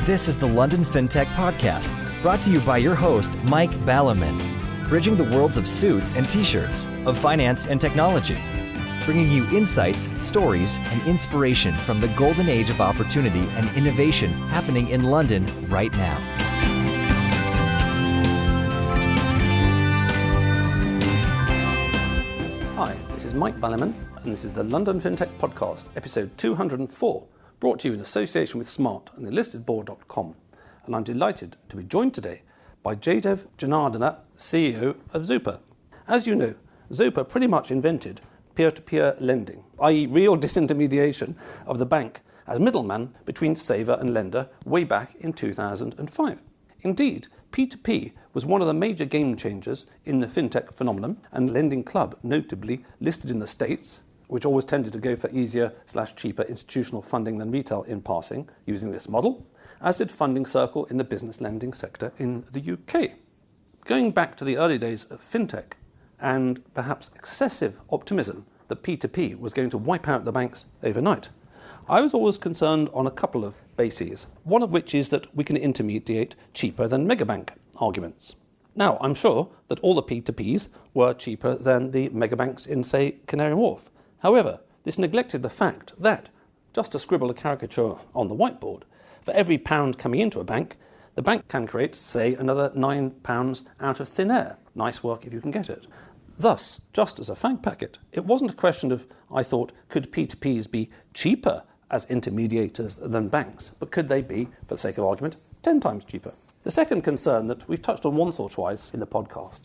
This is the London Fintech Podcast, brought to you by your host, Mike Ballerman, bridging the worlds of suits and t-shirts, of finance and technology, bringing you insights, stories, and inspiration from the golden age of opportunity and innovation happening in London right now. Hi, this is Mike Ballerman, and this is the London Fintech Podcast, episode 204, brought to you in association with Smart and thelistedboard.com. And I'm delighted to be joined today by Jaidev Janardana, CEO of Zopa. As you know, Zopa pretty much invented peer-to-peer lending, i.e. real disintermediation of the bank as middleman between saver and lender way back in 2005. Indeed, P2P was one of the major game changers in the fintech phenomenon, and Lending Club, notably listed in the States, which always tended to go for easier/cheaper institutional funding than retail in passing, using this model, as did Funding Circle in the business lending sector in the UK. Going back to the early days of fintech, and perhaps excessive optimism that P2P was going to wipe out the banks overnight, I was always concerned on a couple of bases, one of which is that we can intermediate cheaper than megabank arguments. Now, I'm sure that all the P2Ps were cheaper than the megabanks in, say, Canary Wharf. However, this neglected the fact that, just to scribble a caricature on the whiteboard, for every pound coming into a bank, the bank can create, say, another £9 out of thin air. Nice work if you can get it. Thus, just as a fag packet, it wasn't a question of, I thought, could P2Ps be cheaper as intermediators than banks, but could they be, for the sake of argument, 10 times cheaper? The second concern that we've touched on once or twice in the podcast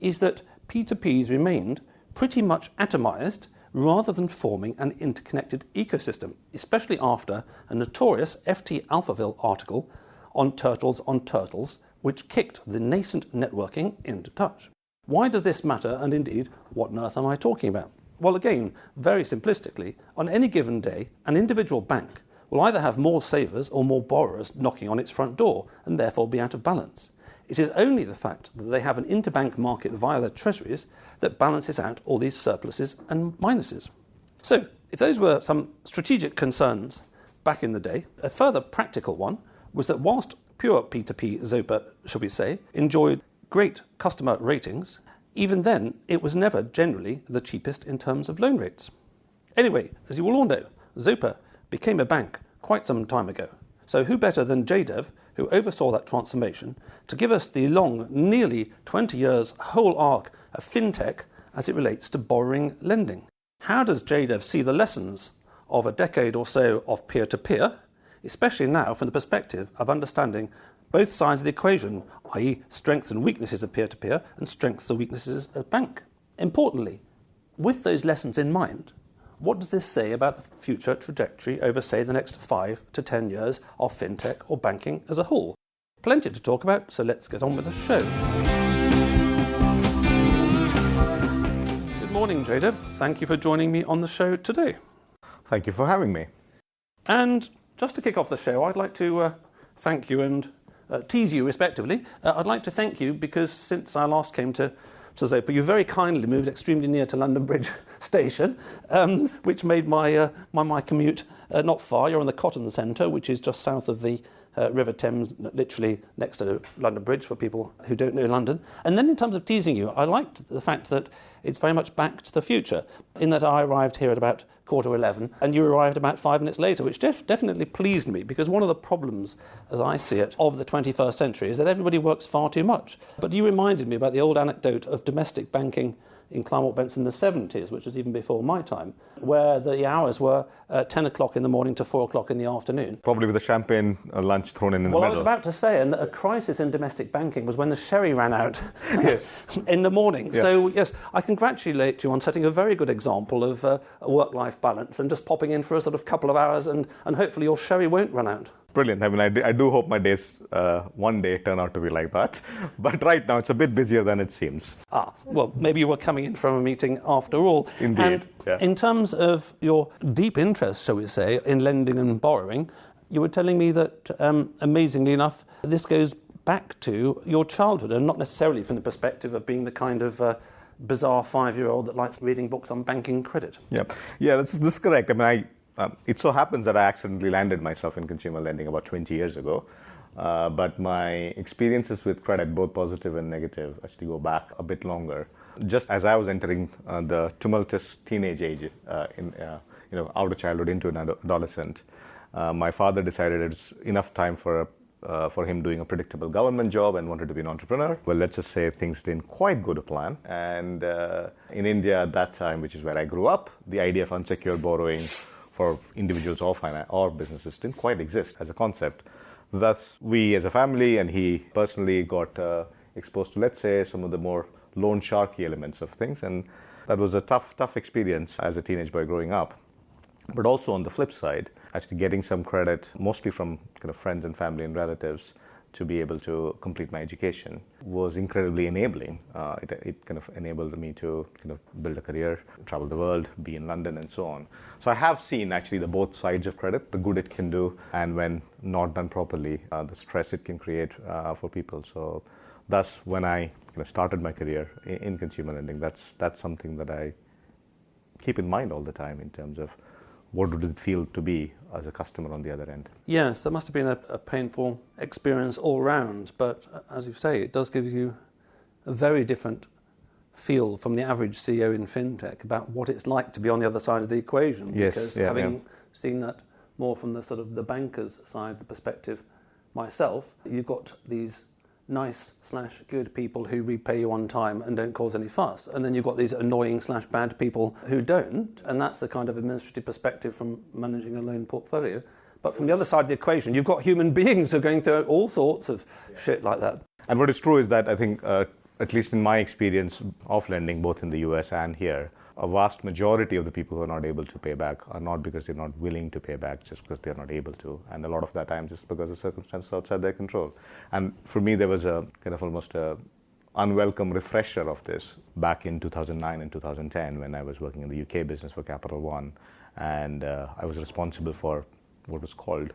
is that P2Ps remained pretty much atomised rather than forming an interconnected ecosystem, especially after a notorious FT Alphaville article on turtles, which kicked the nascent networking into touch. Why does this matter, and indeed, what on earth am I talking about? Well, again, very simplistically, on any given day, an individual bank will either have more savers or more borrowers knocking on its front door, and therefore be out of balance. It is only the fact that they have an interbank market via their treasuries that balances out all these surpluses and minuses. So, if those were some strategic concerns back in the day, a further practical one was that whilst pure P2P Zopa, shall we say, enjoyed great customer ratings, even then it was never generally the cheapest in terms of loan rates. Anyway, as you will all know, Zopa became a bank quite some time ago. So who better than Jaidev, who oversaw that transformation, to give us the long, nearly 20 years whole arc of fintech as it relates to borrowing lending? How does Jaidev see the lessons of a decade or so of peer-to-peer, especially now from the perspective of understanding both sides of the equation, i.e. strengths and weaknesses of peer-to-peer and strengths and weaknesses of bank? Importantly, with those lessons in mind, what does this say about the future trajectory over, say, the next 5 to 10 years of fintech or banking as a whole? Plenty to talk about, so let's get on with the show. Good morning, Jaidev. Thank you for joining me on the show today. Thank you for having me. And just to kick off the show, I'd like to thank you and tease you respectively. I'd like to thank you because since I last came to Zopa, you very kindly moved extremely near to London Bridge Station, which made my commute not far. You're on the Cotton Centre, which is just south of the River Thames, literally next to London Bridge for people who don't know London. And then in terms of teasing you, I liked the fact that it's very much back to the future, in that I arrived here at about 11:15 and you arrived about 5 minutes later, which definitely pleased me, because one of the problems, as I see it, of the 21st century is that everybody works far too much. But you reminded me about the old anecdote of domestic banking in Claremont Bents in the 70s, which was even before my time, where the hours were 10 o'clock in the morning to 4 o'clock in the afternoon. Probably with a champagne lunch thrown in the middle. Well, I was about to say, and a crisis in domestic banking was when the sherry ran out yes. in the morning. Yeah. So, yes, I congratulate you on setting a very good example of a work-life balance and just popping in for a sort of couple of hours, and hopefully your sherry won't run out. Brilliant. I mean, I do hope my days one day turn out to be like that. But right now, it's a bit busier than it seems. Well, maybe you were coming in from a meeting after all. Indeed. And yeah. In terms of your deep interest, shall we say, in lending and borrowing, you were telling me that, amazingly enough, this goes back to your childhood, and not necessarily from the perspective of being the kind of bizarre 5-year-old that likes reading books on banking credit. Yeah, this is correct. I mean, It so happens that I accidentally landed myself in consumer lending about 20 years ago. But my experiences with credit, both positive and negative, actually go back a bit longer. Just as I was entering the tumultuous teenage age, out of childhood into an adolescent, my father decided it's enough time for him doing a predictable government job and wanted to be an entrepreneur. Well, let's just say things didn't quite go to plan. And in India at that time, which is where I grew up, the idea of unsecured borrowing for individuals or businesses didn't quite exist as a concept. Thus, we as a family and he personally got exposed to, let's say, some of the more loan sharky elements of things. And that was a tough experience as a teenage boy growing up. But also on the flip side, actually getting some credit, mostly from kind of friends and family and relatives, to be able to complete my education was incredibly enabling. It kind of enabled me to kind of build a career, travel the world, be in London and so on. So I have seen actually the both sides of credit, the good it can do, and when not done properly, the stress it can create for people. So thus, when I kind of started my career in consumer lending, that's something that I keep in mind all the time in terms of what would it feel to be as a customer on the other end? Yes, that must have been a painful experience all round, but as you say, it does give you a very different feel from the average CEO in fintech about what it's like to be on the other side of the equation. Yes, because having seen that more from the sort of the banker's side, the perspective myself, you've got these nice/good people who repay you on time and don't cause any fuss. And then you've got these annoying/bad people who don't. And that's the kind of administrative perspective from managing a loan portfolio. But from the other side of the equation, you've got human beings who are going through all sorts of shit like that. And what is true is that I think, at least in my experience of lending, both in the US and here, a vast majority of the people who are not able to pay back are not because they're not willing to pay back, just because they're not able to. And a lot of that time just because of circumstances outside their control. And for me, there was a kind of almost a unwelcome refresher of this back in 2009 and 2010 when I was working in the UK business for Capital One. And I was responsible for what was called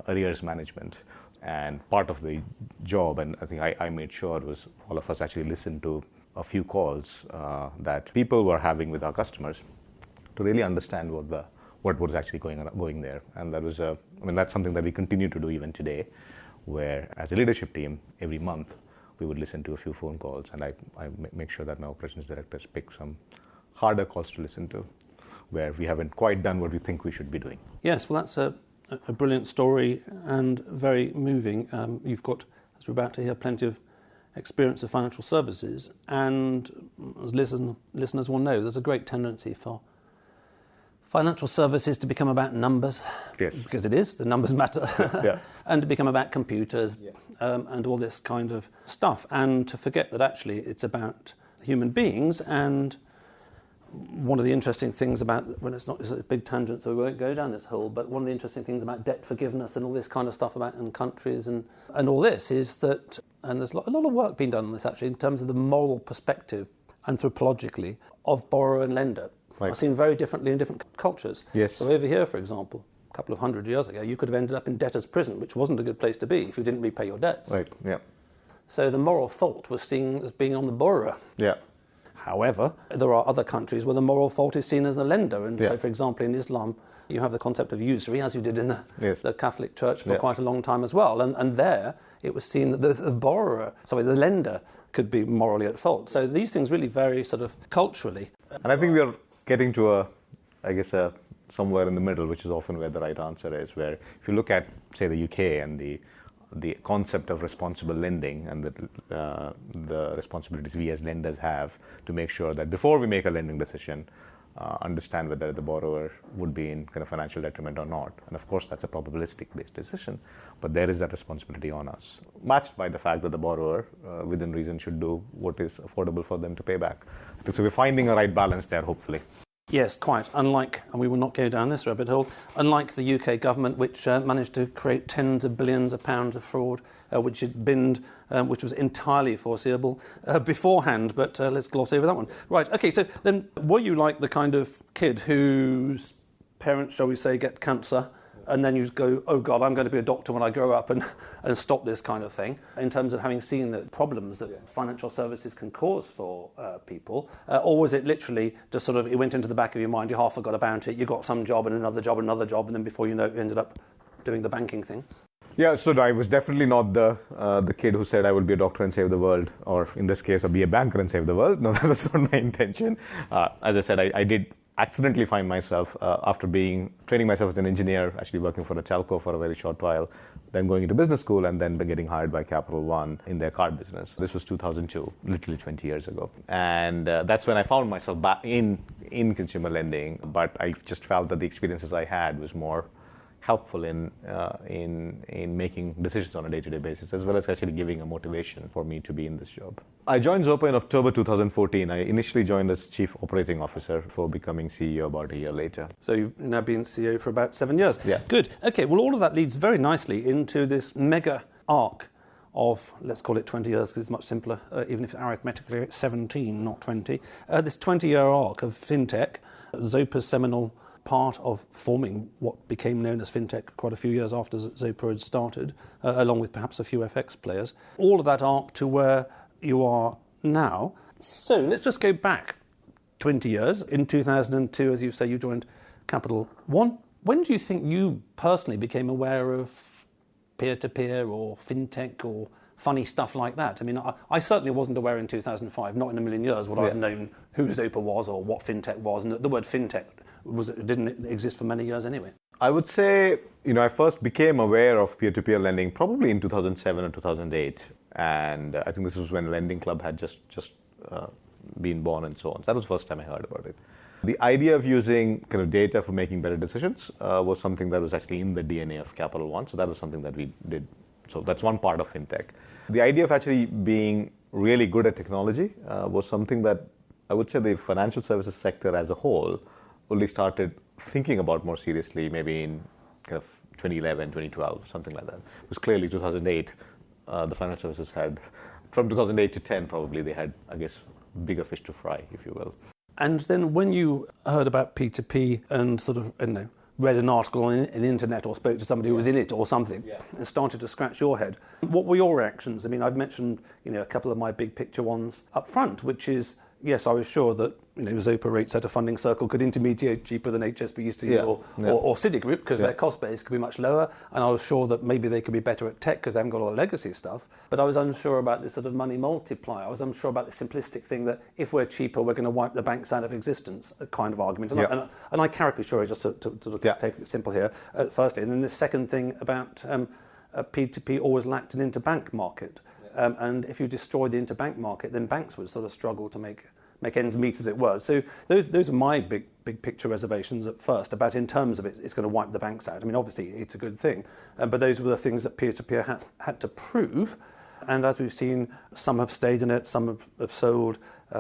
arrears management. And part of the job, and I think I made sure, was all of us actually listened to a few calls that people were having with our customers to really understand what was actually going there. And that was that's something that we continue to do even today, where as a leadership team, every month we would listen to a few phone calls, and I make sure that my operations directors pick some harder calls to listen to, where we haven't quite done what we think we should be doing. Yes, well, that's a brilliant story and very moving. You've got, as we're about to hear, plenty of experience of financial services, and as listeners will know, there's a great tendency for financial services to become about numbers. Yes. Because it is, the numbers matter. Yeah. And to become about computers, and all this kind of stuff, and to forget that actually it's about human beings. And one of the interesting things about, it's a big tangent, so we won't go down this hole, but one of the interesting things about debt forgiveness and all this kind of stuff about in countries and all this is that, and there's a lot of work being done on this actually in terms of the moral perspective, anthropologically, of borrower and lender. Right. Are seen very differently in different cultures. Yes. So over here, for example, a couple of 100 years ago, you could have ended up in debtor's prison, which wasn't a good place to be if you didn't repay your debts. Right, yeah. So the moral fault was seen as being on the borrower. Yeah. However, there are other countries where the moral fault is seen as the lender. And so, for example, in Islam, you have the concept of usury, as you did in the Catholic Church for quite a long time as well. And there, it was seen that the lender could be morally at fault. So these things really vary sort of culturally. And I think we are getting to somewhere in the middle, which is often where the right answer is, where if you look at, say, the UK and the concept of responsible lending and the responsibilities we as lenders have to make sure that before we make a lending decision, understand whether the borrower would be in kind of financial detriment or not. And of course, that's a probabilistic-based decision, but there is that responsibility on us, matched by the fact that the borrower, within reason, should do what is affordable for them to pay back. So we're finding a right balance there, hopefully. Yes, quite. Unlike, and we will not go down this rabbit hole, unlike the UK government, which managed to create tens of billions of pounds of fraud, which was entirely foreseeable beforehand, but let's gloss over that one. Right, okay, so then were you like the kind of kid whose parents, shall we say, get cancer, and then you just go, oh God, I'm going to be a doctor when I grow up and stop this kind of thing, in terms of having seen the problems that financial services can cause for people? Or was it literally just sort of, it went into the back of your mind, you half forgot about it, you got some job and another job, and then before you know it, you ended up doing the banking thing? Yeah, so I was definitely not the kid who said I will be a doctor and save the world, or in this case, I'll be a banker and save the world. No, that was not my intention. As I said, I did accidentally find myself, after training myself as an engineer, actually working for a telco for a very short while, then going into business school, and then getting hired by Capital One in their card business. This was 2002, literally 20 years ago. And that's when I found myself back in consumer lending, but I just felt that the experiences I had was more helpful in making decisions on a day-to-day basis, as well as actually giving a motivation for me to be in this job. I joined Zopa in October 2014. I initially joined as Chief Operating Officer before becoming CEO about a year later. So you've now been CEO for about 7 years. Yeah. Good. Okay, well, all of that leads very nicely into this mega arc of, let's call it 20 years because it's much simpler, even if arithmetically it's 17, not 20. This 20-year arc of fintech, Zopa's seminal part of forming what became known as fintech quite a few years after Zopa had started, along with perhaps a few FX players. All of that arc to where you are now. So let's just go back 20 years. In 2002, as you say, you joined Capital One. When do you think you personally became aware of peer-to-peer or fintech or funny stuff like that? I mean, I certainly wasn't aware in 2005, not in a million years, would I have known who Zopa was or what fintech was. And the word fintech didn't exist for many years anyway. I would say, I first became aware of peer-to-peer lending probably in 2007 or 2008. And I think this was when Lending Club had just been born and so on. So that was the first time I heard about it. The idea of using kind of data for making better decisions was something that was actually in the DNA of Capital One. So that was something that we did. So that's one part of fintech. The idea of actually being really good at technology was something that I would say the financial services sector as a whole only started thinking about more seriously maybe in kind of 2011, 2012, something like that. It was clearly 2008, the financial services had, from 2008 to 10 probably, they had, I guess, bigger fish to fry, if you will. And then when you heard about P2P and sort of, read an article on the internet or spoke to somebody who was in it or something and started to scratch your head, what were your reactions? I mean, I've mentioned, a couple of my big picture ones up front, which is, yes, I was sure that Zopa rates at a funding circle could intermediate cheaper than HSBC or Citigroup because their cost base could be much lower, and I was sure that maybe they could be better at tech because they haven't got all the legacy stuff. But I was unsure about this sort of money multiplier. I was unsure about the simplistic thing that if we're cheaper, we're going to wipe the banks out of existence, a kind of argument. And I caricature it just to take it simple here, firstly. And then the second thing about P2P always lacked an interbank market. And if you destroy the interbank market, then banks would sort of struggle to make ends meet, as it were. So those are my big picture reservations at first about in terms of it's going to wipe the banks out. I mean, obviously it's a good thing, but those were the things that peer-to-peer had to prove. And as we've seen, some have stayed in it, some have sold,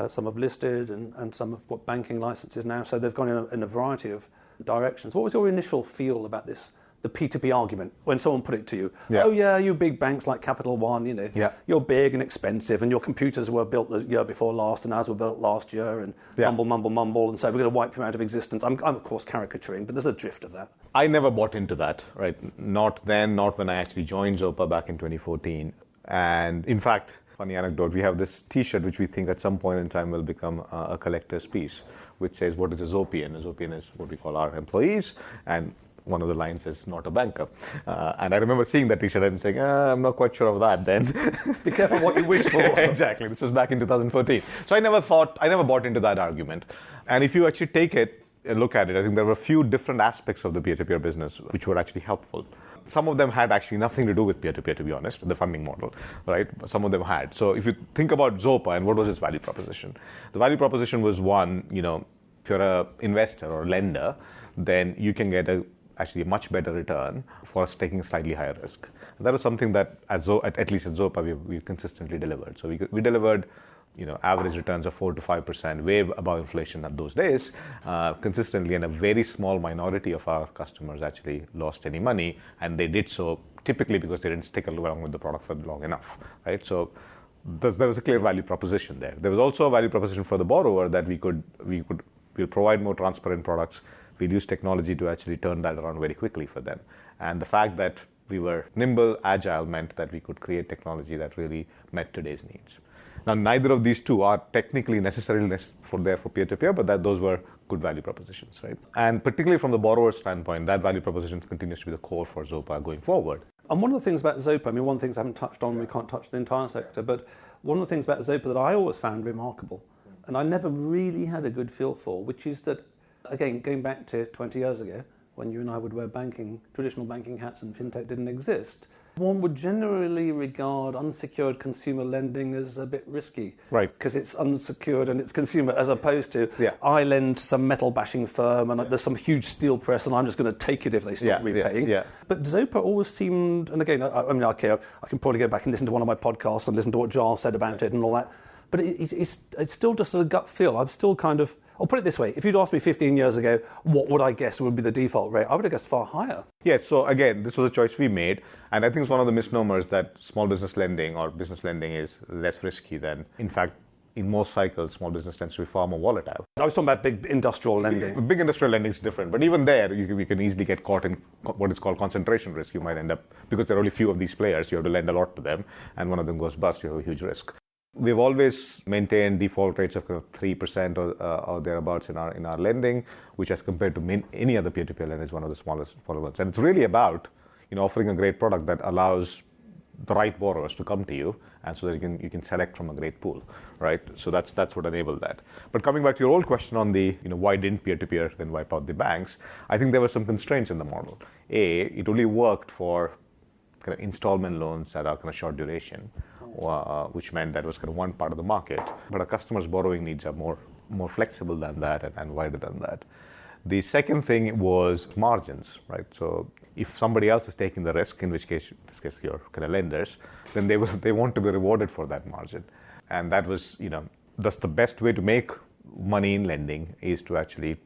some have listed, and some have got banking licenses now. So they've gone in a variety of directions. What was your initial feel about this? The P2P argument, when someone put it to you, you big banks like Capital One, you're big and expensive, and your computers were built the year before last, and ours were built last year, and mumble, and so we're going to wipe you out of existence. I'm of course caricaturing, but there's a drift of that. I never bought into that, right? Not then, not when I actually joined Zopa back in 2014. And in fact, funny anecdote, we have this T-shirt which we think at some point in time will become a collector's piece, which says, what is a Zopian? A Zopian is what we call our employees, and one of the lines is not a banker. And I remember seeing that T-shirt and saying, I'm not quite sure of that then. Be careful what you wish for. Exactly. This was back in 2014. So I never bought into that argument. And if you actually take it and look at it, I think there were a few different aspects of the peer-to-peer business which were actually helpful. Some of them had actually nothing to do with peer-to-peer, to be honest, the funding model, right? Some of them had. So if you think about Zopa and what was its value proposition, the value proposition was one, if you're an investor or lender, then you can get actually a much better return for us taking slightly higher risk. And that was something that, at least at Zopa, we consistently delivered. So we delivered, average returns of 4 to 5%, way above inflation at those days, consistently, and a very small minority of our customers actually lost any money, and they did so typically because they didn't stick along with the product for long enough, right? So there was a clear value proposition there. There was also a value proposition for the borrower that we'll provide more transparent products, we'd use technology to actually turn that around very quickly for them. And the fact that we were nimble, agile, meant that we could create technology that really met today's needs. Now, neither of these two are technically necessarily for peer-to-peer, but those were good value propositions, right? And particularly from the borrower standpoint, that value proposition continues to be the core for Zopa going forward. And one of the things about Zopa, I mean, one of the things I haven't touched on, we can't touch the entire sector, but one of the things about Zopa that I always found remarkable, and I never really had a good feel for, which is that, again, going back to 20 years ago, when you and I would wear traditional banking hats and fintech didn't exist, one would generally regard unsecured consumer lending as a bit risky. Right. Because it's unsecured and it's consumer, as opposed to, yeah. I lend to some metal bashing firm and there's some huge steel press and I'm just going to take it if they stop repaying. Yeah. But Zopa always seemed, and again, I mean, okay, I can probably go back and listen to one of my podcasts and listen to what Giles said about it and all that. But it's still just a gut feel. I'm still kind of, I'll put it this way, if you'd asked me 15 years ago, what would I guess would be the default rate? I would have guessed far higher. Yeah, so again, this was a choice we made. And I think it's one of the misnomers that small business lending or business lending is less risky than, in fact, in most cycles, small business tends to be far more volatile. I was talking about big industrial lending. Big industrial lending is different. But even there, you can easily get caught in what is called concentration risk. You might end up, because there are only few of these players, you have to lend a lot to them. And one of them goes bust, you have a huge risk. We've always maintained default rates of 3% or thereabouts in our lending, which as compared to any other peer-to-peer lender is one of the smallest ones. And it's really about offering a great product that allows the right borrowers to come to you, and so that you can select from a great pool, right? So that's what enabled that. But coming back to your old question on the why didn't peer-to-peer then wipe out the banks? I think there were some constraints in the model. It only worked for kind of installment loans that are kind of short duration. Which meant that was kind of one part of the market. But our customers' borrowing needs are more flexible than that and wider than that. The second thing was margins, right? So if somebody else is taking the risk, in this case your kind of lenders, then they want to be rewarded for that margin. And that was, that's the best way to make money in lending is to actually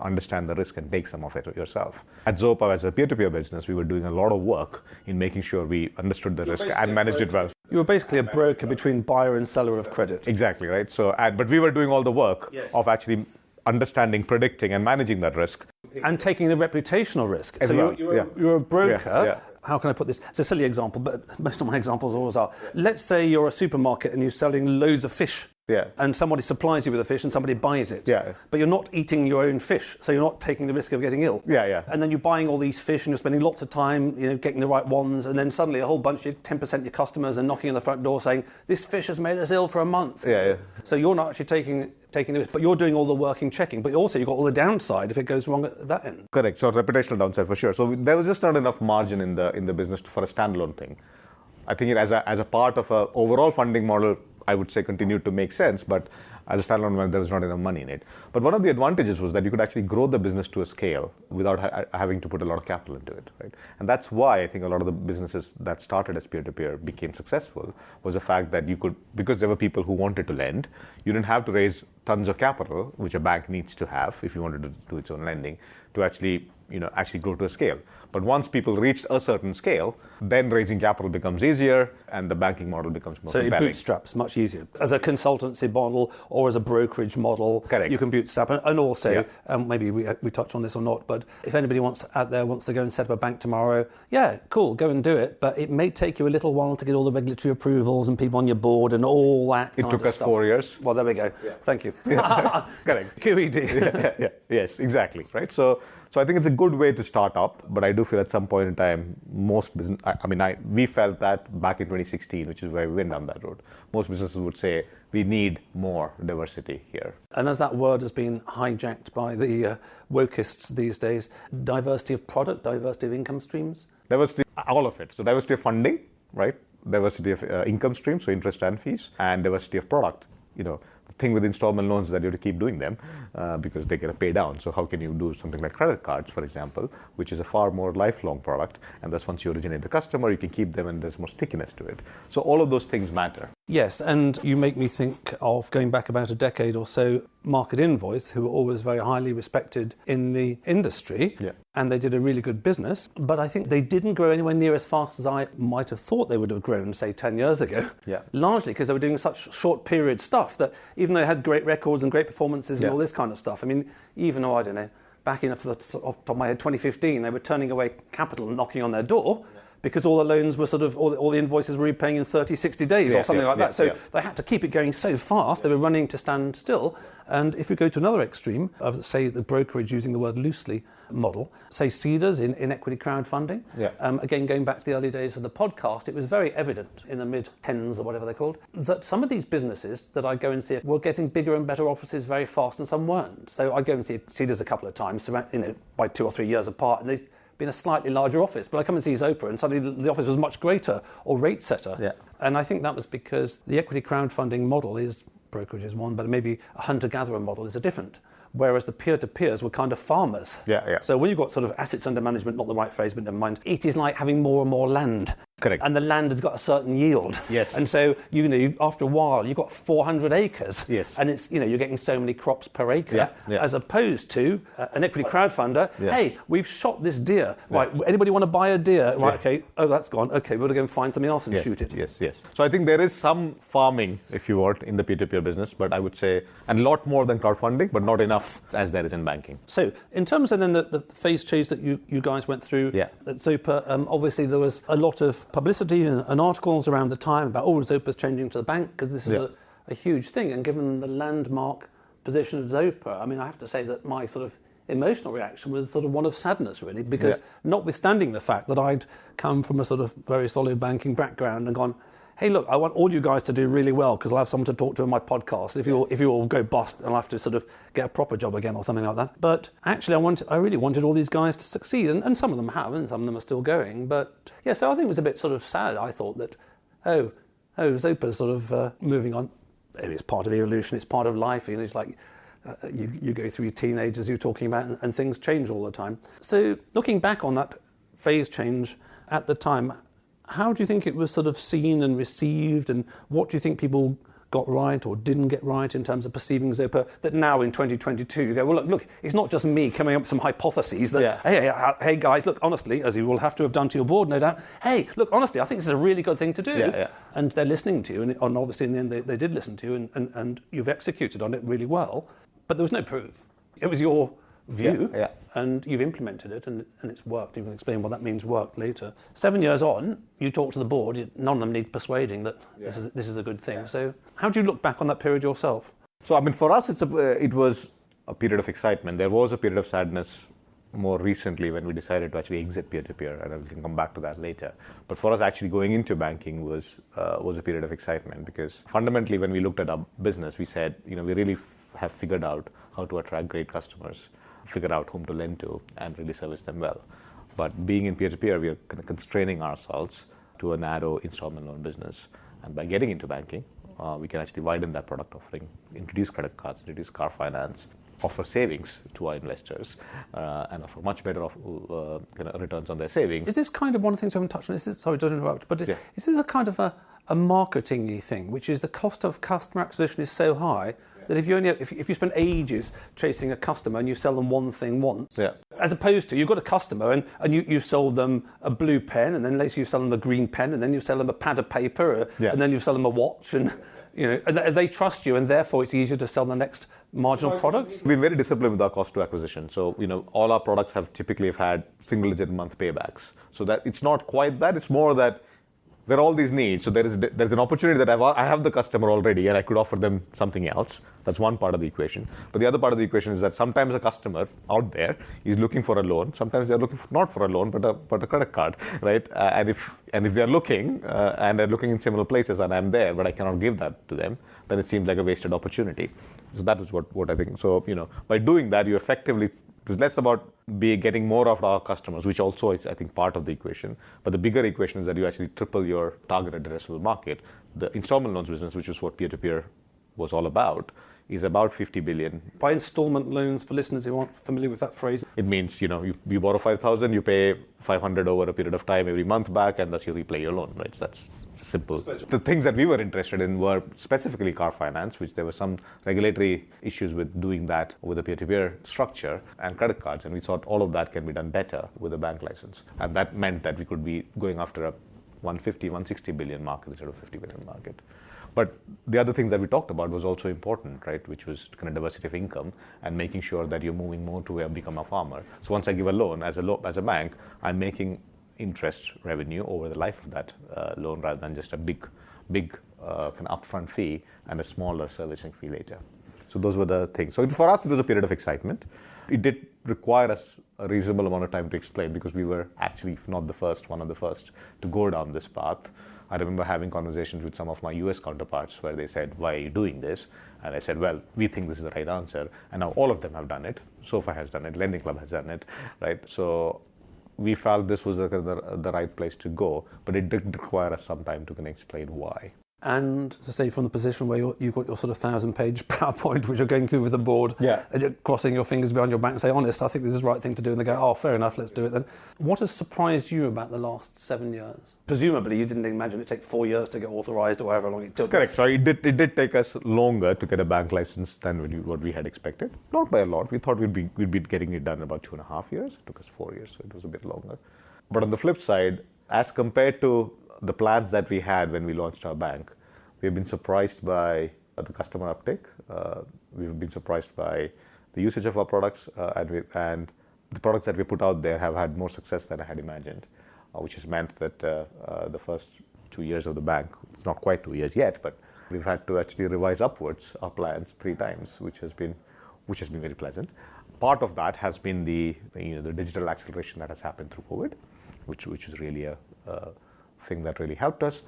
understand the risk and take some of it yourself. At Zopa, as a peer-to-peer business, we were doing a lot of work in making sure we understood the risk and managed it well. You were basically a broker between buyer and seller of credit. Exactly, right? So, but we were doing all the work of actually understanding, predicting, and managing that risk. And taking the reputational risk. As so well. You're a broker. Yeah. How can I put this? It's a silly example, but most of my examples always are. Let's say you're a supermarket and you're selling loads of fish. Yeah. And somebody supplies you with a fish and somebody buys it. Yeah. But you're not eating your own fish, so you're not taking the risk of getting ill. Yeah. And then you're buying all these fish and you're spending lots of time, getting the right ones, and then suddenly a whole bunch of 10% of your customers are knocking on the front door saying, this fish has made us ill for a month. Yeah. So you're not actually taking the risk, but you're doing all the working, checking, but also you've got all the downside if it goes wrong at that end. Correct. So reputational downside for sure. So there was just not enough margin in the business for a standalone thing. I think it as a part of a overall funding model, I would say continued to make sense, but as a standalone one, there was not enough money in it. But one of the advantages was that you could actually grow the business to a scale without having to put a lot of capital into it, right? And that's why I think a lot of the businesses that started as peer-to-peer became successful, was the fact that you could, because there were people who wanted to lend, you didn't have to raise tons of capital, which a bank needs to have if you wanted to do its own lending, to actually grow to a scale. But once people reached a certain scale, then raising capital becomes easier and the banking model becomes more compelling. So it bootstraps much easier. As a consultancy model or as a brokerage model, correct, you can bootstrap. And also, maybe we touch on this or not, but if anybody out there wants to go and set up a bank tomorrow, yeah, cool, go and do it. But it may take you a little while to get all the regulatory approvals and people on your board and all that It took us 4 years. Well, there we go. Yeah. Thank you. Correct. QED. Yes, exactly. Right. So I think it's a good way to start up, but I do feel at some point in time, most business, we felt that back in 2016, which is where we went down that road. Most businesses would say, we need more diversity here. And as that word has been hijacked by the wokeists these days, diversity of product, diversity of income streams? Diversity, all of it. So diversity of funding, right? Diversity of income streams, so interest and fees, and diversity of product. The thing with installment loans is that you have to keep doing them because they get a pay down. So how can you do something like credit cards, for example, which is a far more lifelong product, and thus once you originate the customer, you can keep them and there's more stickiness to it. So all of those things matter. Yes, and you make me think of going back about a decade or so, Market Invoice, who were always very highly respected in the industry, and they did a really good business, but I think they didn't grow anywhere near as fast as I might have thought they would have grown, say, 10 years ago. Yeah. Largely because they were doing such short period stuff that even though they had great records and great performances and all this kind of stuff, even though, I don't know, back in, off the top of my head, 2015, they were turning away capital and knocking on their door because all the loans were all the invoices were repaying in 30, 60 days or something like that. So they had to keep it going so fast, they were running to stand still. And if we go to another extreme of, say, the brokerage, using the word loosely, model, say seeders in equity crowdfunding, again, going back to the early days of the podcast, it was very evident in the mid-10s or whatever they're called, that some of these businesses that I go and see were getting bigger and better offices very fast and some weren't. So I go and see seeders a couple of times, by 2 or 3 years apart, and they've been a slightly larger office. But I come and see Zopa and suddenly the office was much greater, or rate setter. Yeah. And I think that was because the equity crowdfunding model is, brokerage is one, but maybe a hunter-gatherer model is a different. Whereas the peer-to-peers were kind of farmers. So when you've got sort of assets under management, not the right phrase, but never mind, it is like having more and more land. Correct. And the land has got a certain yield. Yes. And so, after a while, you've got 400 acres. Yes. And it's, you're getting so many crops per acre. As opposed to an equity crowdfunder, hey, we've shot this deer. Right, anybody want to buy a deer? Right, okay, oh, that's gone. Okay, we're going to go and find something else and shoot it. Yes. So I think there is some farming, if you want, in the peer-to-peer business, but I would say, and a lot more than crowdfunding, but not enough as there is in banking. So in terms of then the phase change that you guys went through at Zopa, obviously there was a lot of publicity and articles around the time about, Zopa's changing to the bank, because this is a huge thing. And given the landmark position of Zopa, I mean, I have to say that my sort of emotional reaction was sort of one of sadness, really, because notwithstanding the fact that I'd come from a sort of very solid banking background and gone, hey, look, I want all you guys to do really well because I'll have someone to talk to in my podcast. If you all go bust, I'll have to sort of get a proper job again or something like that. But actually, I really wanted all these guys to succeed, and some of them have, and some of them are still going. But so I think it was a bit sort of sad. I thought that, Zopa's sort of moving on. Maybe it's part of evolution. It's part of life. It's like you go through your teenagers you're talking about, and things change all the time. So looking back on that phase change at the time, how do you think it was sort of seen and received, and what do you think people got right or didn't get right in terms of perceiving Zopa, that now in 2022 you go, well, look, it's not just me coming up with some hypotheses that, hey guys, look, honestly, as you will have to have done to your board, no doubt, hey, look, honestly, I think this is a really good thing to do. And they're listening to you, and obviously in the end they did listen to you, and you've executed on it really well, but there was no proof. It was your view, and you've implemented it, and it's worked. You can explain what that means worked later. 7 years on, you talk to the board, none of them need persuading that this is a good thing. So how do you look back on that period yourself? So, I mean, for us, it was a period of excitement. There was a period of sadness more recently when we decided to actually exit peer-to-peer, and we can come back to that later. But for us, actually going into banking was a period of excitement, because fundamentally when we looked at our business, we said, we really have figured out how to attract great customers, figure out whom to lend to, and really service them well. But being in peer-to-peer, we are kind of constraining ourselves to a narrow installment loan business. And by getting into banking, we can actually widen that product offering, introduce credit cards, introduce car finance, offer savings to our investors, and offer much better returns on their savings. Is this kind of one of the things we haven't touched on? Sorry, don't interrupt, but is this a kind of a marketing-y thing, which is the cost of customer acquisition is so high that if you spend ages chasing a customer and you sell them one thing once, as opposed to you've got a customer and you've sold them a blue pen, and then later you sell them a green pen, and then you sell them a pad of paper, and then you sell them a watch, and and they trust you, and therefore it's easier to sell the next marginal product. We've been very disciplined with our cost to acquisition. So all our products have typically had single-digit month paybacks. So that it's not quite that. It's more that there are all these needs. So there's an opportunity that I have the customer already, and I could offer them something else. That's one part of the equation. But the other part of the equation is that sometimes a customer out there is looking for a loan. Sometimes they're looking not for a loan, but a credit card, right? And if they're looking and they're looking in similar places, and I'm there, but I cannot give that to them, then it seems like a wasted opportunity. So that is what I think. So by doing that, you effectively. It's less about getting more of our customers, which also is, I think, part of the equation. But the bigger equation is that you actually triple your target addressable market. The installment loans business, which is what peer-to-peer was all about, is about 50 billion. By installment loans, for listeners who aren't familiar with that phrase, it means, you borrow 5,000, you pay 500 over a period of time every month back, and thus you repay your loan, right? So that's simple. The things that we were interested in were specifically car finance, which there were some regulatory issues with doing that with a peer-to-peer structure, and credit cards. And we thought all of that can be done better with a bank license. And that meant that we could be going after a 150, 160 billion market instead of 50 billion market. But the other things that we talked about was also important, right? Which was kind of diversity of income and making sure that you're moving more to become a farmer. So once I give a loan as a bank, I'm making interest revenue over the life of that loan rather than just a big kind of upfront fee and a smaller servicing fee later. So those were the things. So for us, it was a period of excitement. It did require us a reasonable amount of time to explain because we were actually, if not the first, one of the first to go down this path. I remember having conversations with some of my US counterparts where they said, why are you doing this? And I said, well, we think this is the right answer. And now all of them have done it. Zopa has done it. Lending Club has done it, right? So we felt this was the right place to go, but it did require us some time to kind of explain why. And to say, from the position where you've got your sort of 1,000-page PowerPoint, which you're going through with the board, and you're crossing your fingers behind your back and say, honest, I think this is the right thing to do, and they go, oh, fair enough, let's do it then. What has surprised you about the last 7 years? Presumably, you didn't imagine it'd take 4 years to get authorised or however long it took. Correct. So it did take us longer to get a bank license than what we had expected. Not by a lot. We thought we'd be getting it done in about 2.5 years. It took us 4 years, so it was a bit longer. But on the flip side, as compared to the plans that we had when we launched our bank, we've been surprised by the customer uptake. We've been surprised by the usage of our products, and the products that we put out there have had more success than I had imagined, which has meant that the first 2 years of the bank, it's not quite 2 years yet, but we've had to actually revise upwards our plans 3 times, which has been very pleasant. Part of that has been the digital acceleration that has happened through COVID, which is really a thing that really helped us.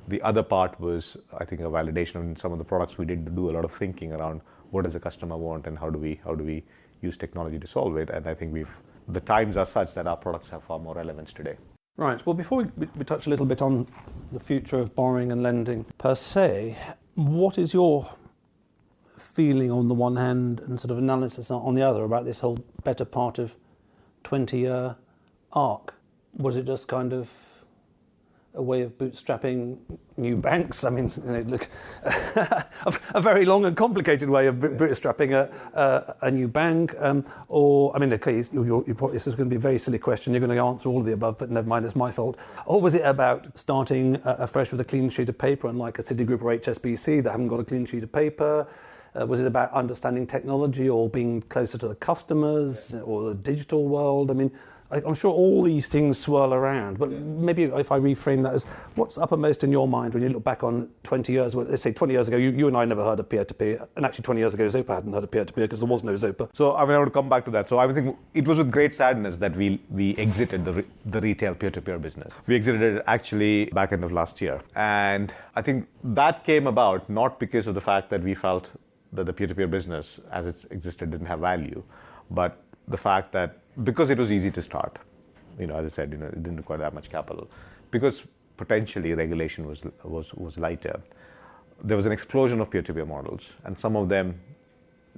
The other part was, I think, a validation in some of the products. We did do a lot of thinking around what does the customer want and how do we use technology to solve it. And I think the times are such that our products have far more relevance today. Right. Well, before we touch a little bit on the future of borrowing and lending per se, what is your feeling on the one hand and sort of analysis on the other about this whole better part of 20-year arc? Was it just kind of a way of bootstrapping new banks? I mean, look, a very long and complicated way of bootstrapping a new bank. Or, I mean, okay, this is going to be a very silly question. You're going to answer all of the above, but never mind, it's my fault. Or was it about starting afresh with a clean sheet of paper, unlike a Citigroup or HSBC that haven't got a clean sheet of paper? Was it about understanding technology or being closer to the customers or the digital world? I mean, I'm sure all these things swirl around, but maybe if I reframe that as what's uppermost in your mind when you look back on 20 years, well, let's say 20 years ago, you and I never heard of peer-to-peer, and actually 20 years ago, Zopa hadn't heard of peer-to-peer because there was no Zopa. So I would come back to that. So I think it was with great sadness that we exited the retail peer-to-peer business. We exited it actually back end of last year. And I think that came about not because of the fact that we felt that the peer-to-peer business as it existed didn't have value, but the fact that because it was easy to start, as I said, it didn't require that much capital, because potentially regulation was lighter. There was an explosion of peer-to-peer models, and some of them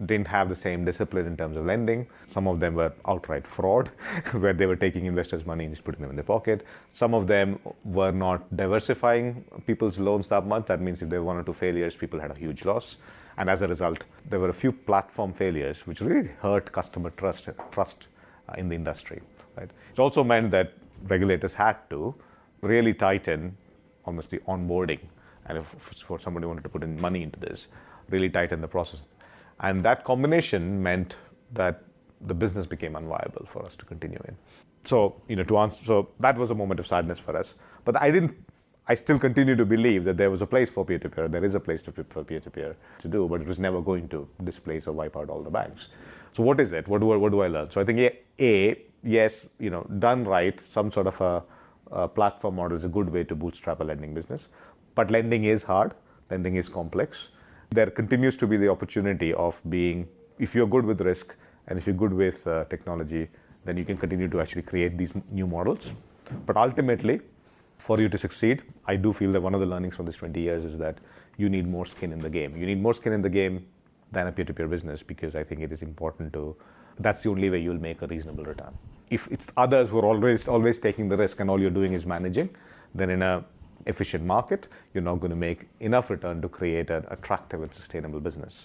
didn't have the same discipline in terms of lending. Some of them were outright fraud, where they were taking investors' money and just putting them in their pocket. Some of them were not diversifying people's loans that much. That means if there were 1 or 2 failures, people had a huge loss. And as a result, there were a few platform failures which really hurt customer trust in the industry. Right? It also meant that regulators had to really tighten almost the onboarding. And if for somebody wanted to put in money into this, really tighten the process. And that combination meant that the business became unviable for us to continue in. So, so that was a moment of sadness for us. But I still continue to believe that there was a place for peer-to-peer. There is a place for peer-to-peer to do, but it was never going to displace or wipe out all the banks. So what is it? What do I learn? So I think yes, done right, some sort of a platform model is a good way to bootstrap a lending business. But lending is hard. Lending is complex. There continues to be the opportunity of if you're good with risk and if you're good with technology, then you can continue to actually create these new models. But ultimately, for you to succeed, I do feel that one of the learnings from this 20 years is that you need more skin in the game. You need more skin in the game than a peer-to-peer business, because I think it is important that's the only way you'll make a reasonable return. If it's others who are always taking the risk and all you're doing is managing, then in an efficient market, you're not going to make enough return to create an attractive and sustainable business.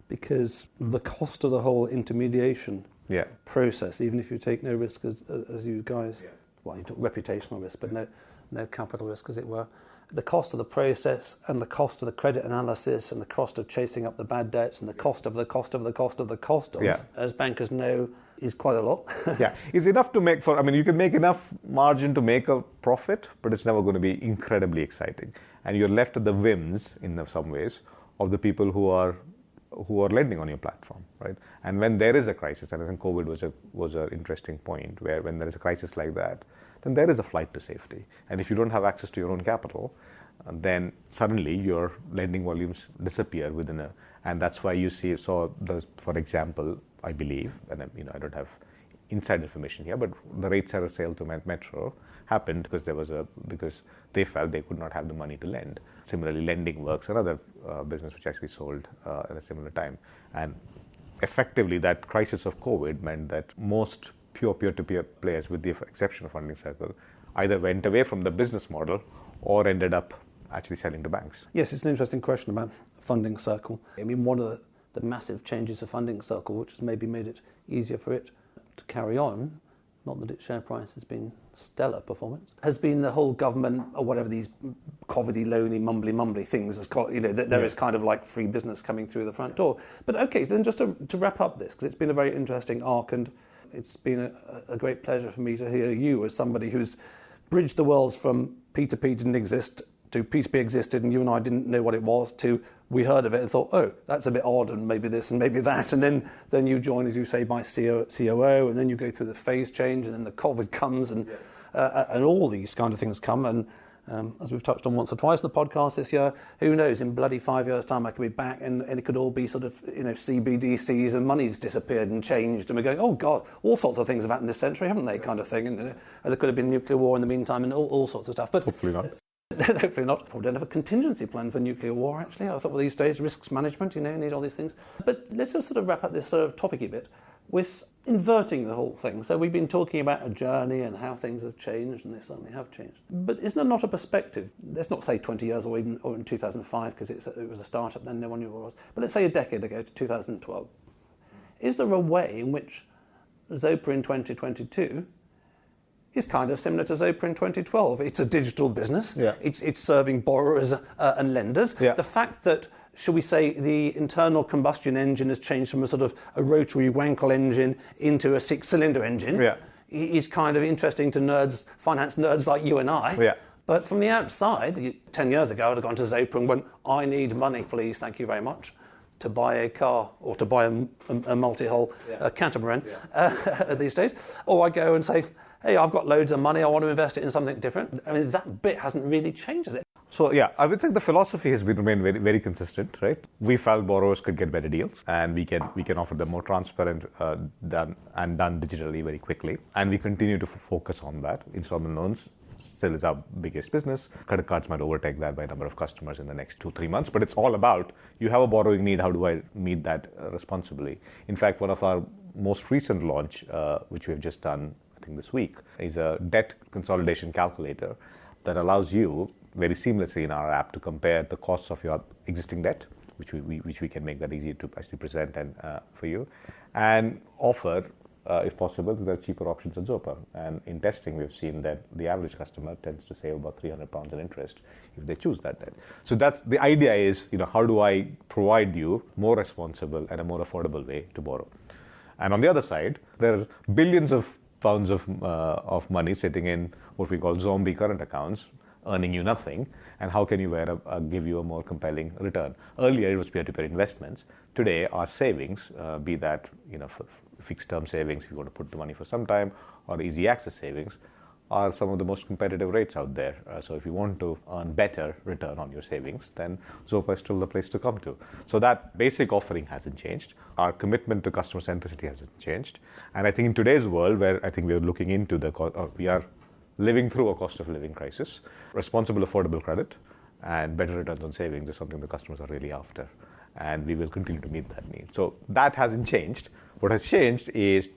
Because the cost of the whole intermediation process, even if you take no risk as you guys, well, you took reputational risk, but no capital risk, as it were, the cost of the process and the cost of the credit analysis and the cost of chasing up the bad debts and the cost of the cost of the cost of the cost of, as bankers know, is quite a lot. It's enough to make you can make enough margin to make a profit, but it's never going to be incredibly exciting. And you're left at the whims, in some ways, of the people who are lending on your platform, right? And when there is a crisis, and I think COVID was an interesting point, where when there is a crisis like that, then there is a flight to safety. And if you don't have access to your own capital, then suddenly your lending volumes disappear and that's why you saw, for example, I believe, and I don't have inside information here, but the rate seller sale to Metro happened because they felt they could not have the money to lend. Similarly, Lending Works, another business which actually sold at a similar time. And effectively, that crisis of COVID meant that most pure peer-to-peer players, with the exception of Funding Circle, either went away from the business model or ended up actually selling to banks. Yes, it's an interesting question about Funding Circle. I mean, one of the massive changes of Funding Circle, which has maybe made it easier for it to carry on, not that its share price has been stellar performance, has been the whole government, or whatever these COVID-y, loany, mumbly things, that there is kind of like free business coming through the front door. But okay, then just to wrap up this, because it's been a very interesting arc, and it's been a great pleasure for me to hear you, as somebody who's bridged the worlds from P2P didn't exist to P2P existed and you and I didn't know what it was, to we heard of it and thought, oh, that's a bit odd, and maybe this and maybe that, and then you join, as you say, by COO, and then you go through the phase change, and then the COVID comes, and all these kind of things come, and as we've touched on once or twice in the podcast this year, who knows, in bloody 5 years' time I could be back and it could all be sort of, CBDCs and money's disappeared and changed, and we're going, oh God, all sorts of things have happened this century, haven't they, kind of thing, and there could have been nuclear war in the meantime and all sorts of stuff. But hopefully not. Hopefully not. We don't have a contingency plan for nuclear war, actually. I thought, well, these days, risks management, need all these things. But let's just sort of wrap up this sort of topic-y bit with inverting the whole thing. So we've been talking about a journey and how things have changed, and they certainly have changed. But isn't there not a perspective? Let's not say 20 years or in 2005, because it was a startup then, no one knew what it was. But let's say a decade ago, to 2012. Is there a way in which Zopa in 2022 is kind of similar to Zopa in 2012. It's a digital business. Yeah. It's serving borrowers and lenders. Yeah. The fact that, shall we say, the internal combustion engine has changed from a sort of a rotary Wankel engine into a six-cylinder engine is kind of interesting to nerds, finance nerds like you and I. Yeah. But from the outside, 10 years ago, I'd have gone to Zopa and went, I need money, please, thank you very much, to buy a car or to buy a multi-hull catamaran these days. Or I go and say, hey, I've got loads of money, I want to invest it in something different. I mean, that bit hasn't really changed, has it? So, I would think the philosophy has remained very, very consistent, right? We felt borrowers could get better deals, and we can offer them more transparent, done digitally very quickly. And we continue to focus on that. Installment loans still is our biggest business. Credit cards might overtake that by number of customers in the next 2-3 months, but it's all about, you have a borrowing need, how do I meet that responsibly? In fact, one of our most recent launch, which we have just done, I think this week, is a debt consolidation calculator that allows you very seamlessly in our app to compare the costs of your existing debt, which we can make that easy to actually present and for you, and offer, if possible, the cheaper options at Zopa. And in testing, we've seen that the average customer tends to save about £300 in interest if they choose that debt. So that's the idea is, how do I provide you more responsible and a more affordable way to borrow? And on the other side, there's billions of pounds of money sitting in what we call zombie current accounts, earning you nothing, and how can you give you a more compelling return? Earlier, it was peer-to-peer investments. Today, our savings, be that for fixed-term savings, if you want to put the money for some time, or easy access savings, are some of the most competitive rates out there. So if you want to earn better return on your savings, then Zopa is still the place to come to. So that basic offering hasn't changed. Our commitment to customer centricity hasn't changed. And I think in today's world, where I think we are looking into we are living through a cost of living crisis, responsible, affordable credit and better returns on savings is something the customers are really after. And we will continue to meet that need. So that hasn't changed. What has changed is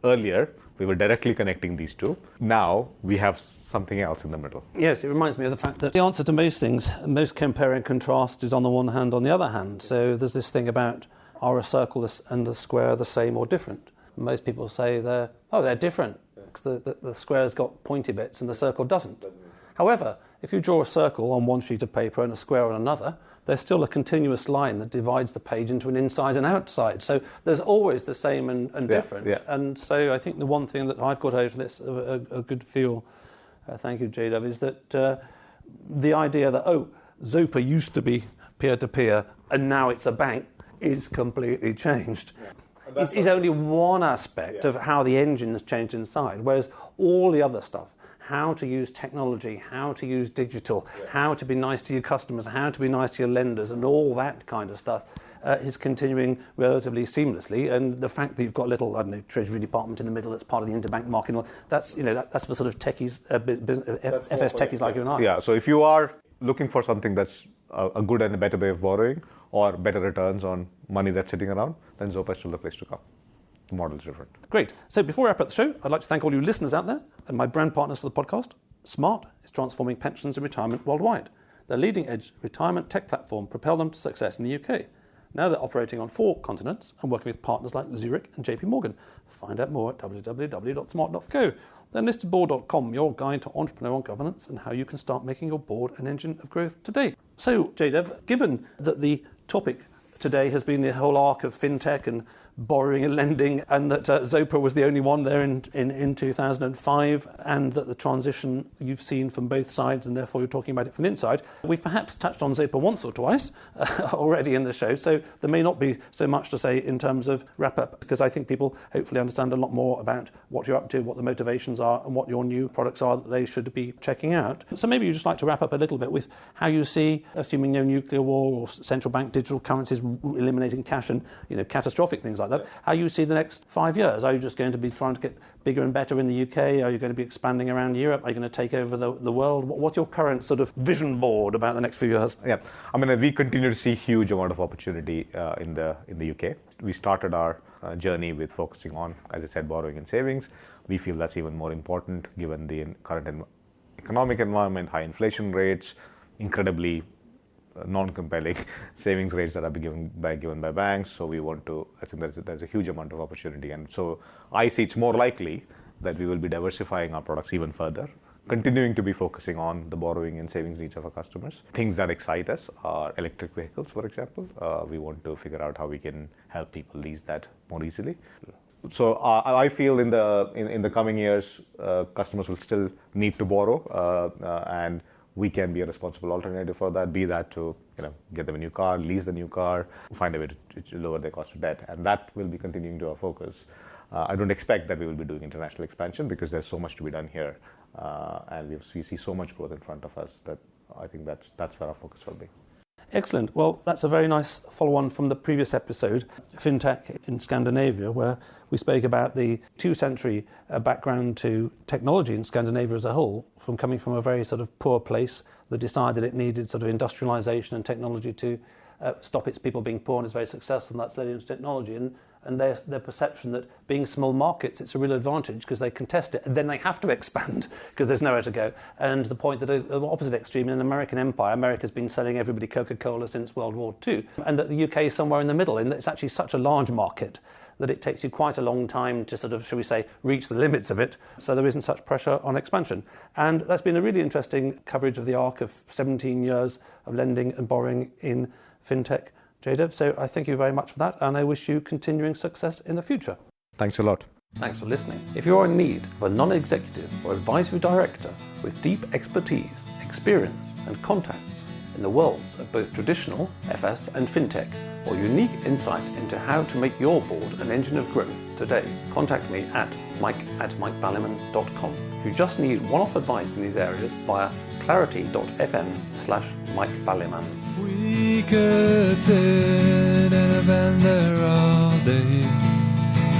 earlier, we were directly connecting these two. Now we have something else in the middle. Yes, it reminds me of the fact that the answer to most things, most compare and contrast, is on the one hand, on the other hand. So there's this thing about, are a circle and a square the same or different? Most people say they're different, because the square's got pointy bits and the circle doesn't. However, if you draw a circle on one sheet of paper and a square on another, there's still a continuous line that divides the page into an inside and outside. So there's always the same and different. Yeah. And so I think the one thing that I've got out of this, a good feel, thank you, Jaidev, is that the idea that, Zopa used to be peer-to-peer and now it's a bank is completely changed. Yeah. It's only one aspect of how the engine has changed inside, whereas all the other stuff, how to use technology, how to use digital, how to be nice to your customers, how to be nice to your lenders, and all that kind of stuff is continuing relatively seamlessly. And the fact that you've got a little, Treasury Department in the middle that's part of the interbank market, that's for sort of techies, FS techies like you and I. Yeah, so if you are looking for something that's a good and a better way of borrowing or better returns on money that's sitting around, then Zopa is still the place to come. The model is different. Great. So before we wrap up the show, I'd like to thank all you listeners out there and my brand partners for the podcast. Smart is transforming pensions and retirement worldwide. Their leading-edge retirement tech platform propelled them to success in the UK. Now they're operating on 4 continents and working with partners like Zurich and JP Morgan. Find out more at www.smart.co. Then listedboard.com, your guide to entrepreneurial governance and how you can start making your board an engine of growth today. So, Jaidev, given that the topic today has been the whole arc of fintech and borrowing and lending, and that Zopa was the only one there in 2005, and that the transition you've seen from both sides, and therefore you're talking about it from the inside. We've perhaps touched on Zopa once or twice already in the show, so there may not be so much to say in terms of wrap-up, because I think people hopefully understand a lot more about what you're up to, what the motivations are, and what your new products are that they should be checking out. So maybe you'd just like to wrap up a little bit with how you see, assuming no nuclear war or central bank digital currencies eliminating cash and catastrophic things like that, how you see the next 5 years. Are you just going to be trying to get bigger and better in the UK? Are you going to be expanding around Europe? Are you going to take over the world? What's your current sort of vision board about the next few years? Yeah, we continue to see huge amount of opportunity in the UK. We started our journey with focusing on, as I said, borrowing and savings. We feel that's even more important given the current economic environment, high inflation rates, incredibly non-compelling savings rates that are given by banks. So I think there's a huge amount of opportunity. And so I see it's more likely that we will be diversifying our products even further, continuing to be focusing on the borrowing and savings needs of our customers. Things that excite us are electric vehicles, for example. We want to figure out how we can help people lease that more easily. So I feel in the coming years, customers will still need to borrow, and we can be a responsible alternative for that, be that to get them a new car, lease the new car, find a way to lower their cost of debt. And that will be continuing to our focus. I don't expect that we will be doing international expansion because there's so much to be done here. And we see so much growth in front of us that I think that's where our focus will be. Excellent. Well, that's a very nice follow-on from the previous episode, Fintech in Scandinavia, where we spoke about the 2-century background to technology in Scandinavia as a whole, from coming from a very sort of poor place that decided it needed sort of industrialization and technology to stop its people being poor, and it's very successful, and that's led into technology. And their perception that being small markets, it's a real advantage because they can test it, and then they have to expand because there's nowhere to go. And the point that the opposite extreme, in an American empire, America's been selling everybody Coca-Cola since World War II, and that the UK is somewhere in the middle, and it's actually such a large market that it takes you quite a long time to sort of, shall we say, reach the limits of it, so there isn't such pressure on expansion. And that's been a really interesting coverage of the arc of 17 years of lending and borrowing in fintech, Jaidev. So I thank you very much for that, and I wish you continuing success in the future. Thanks a lot. Thanks for listening. If you're in need of a non-executive or advisory director with deep expertise, experience and contacts in the worlds of both traditional FS and fintech, or unique insight into how to make your board an engine of growth today, contact me at mike@mikeballiman.com. If you just need one-off advice in these areas, via clarity.fm/mikeballiman. We could sit in a band there all day,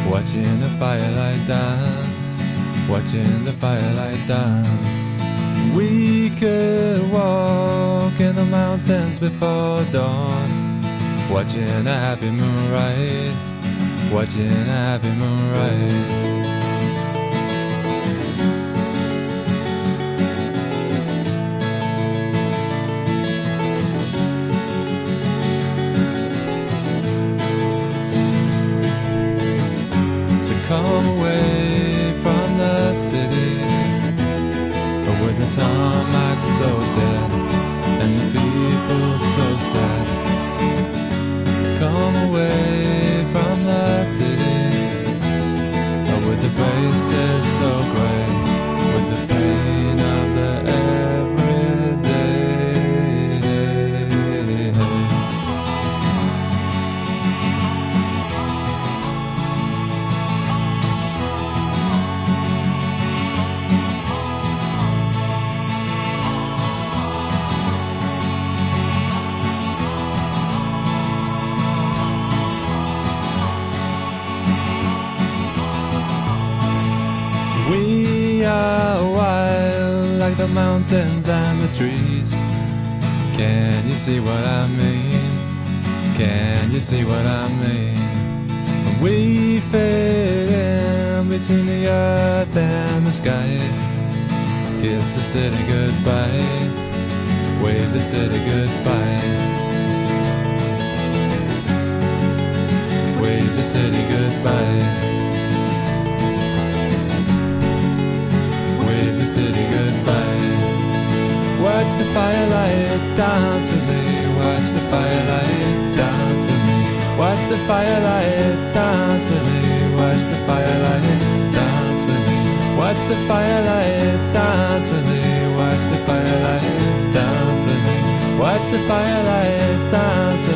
watching the firelight dance, watching the firelight dance. We could walk in the mountains before dawn, watching a happy moonrise, watching a happy moonrise. Come away from the city with the time I is so great with the pain of the everyday. We are wild like the mountains and the trees. Can you see what I mean? Can you see what I mean? We fit in between the earth and the sky. Kiss the city goodbye. Wave the city goodbye. Wave the city goodbye. Wave the city goodbye. Watch the firelight dance with me. Watch the firelight dance with me. Watch the firelight dance with me. Watch the firelight dance with me. Watch the firelight dance with me. Watch the firelight dance with me. Watch the firelight dance with me.